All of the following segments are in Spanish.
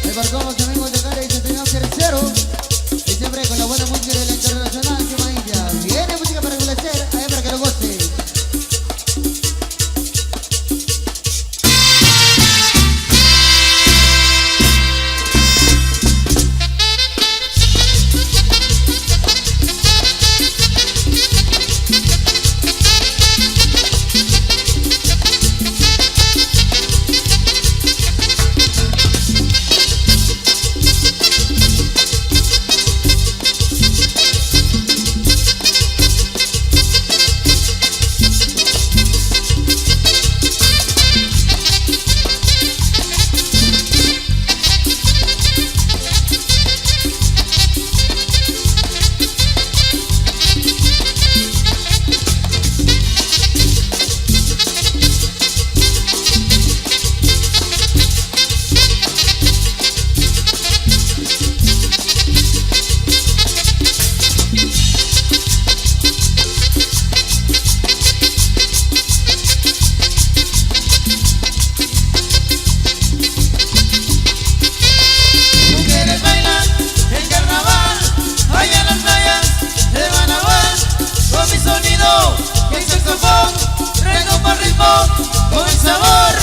Embarcamos amigos de Cara y Centenario Tercero. Y siempre con la buena música de la internacional que va India. Viene música para complacer, ahí para que lo goce. Con sabor.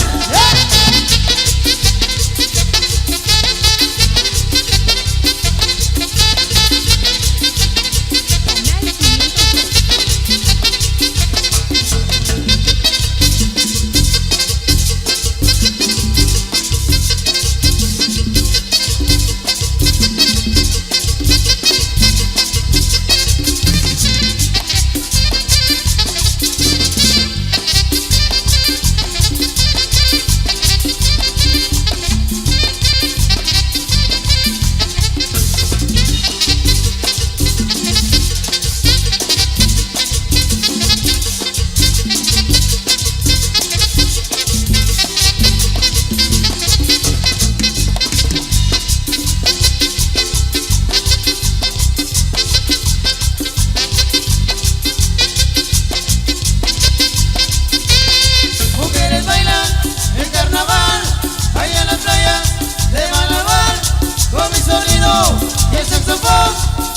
Y el saxofón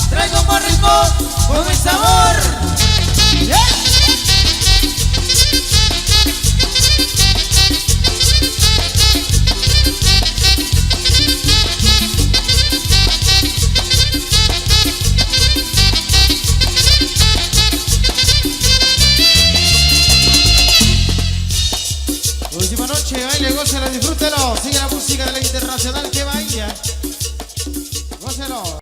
traigo más ritmo con el sabor. Última noche, baile, gócelo, disfrútelo. Sigue la música de la internacional que va India. Gócelo.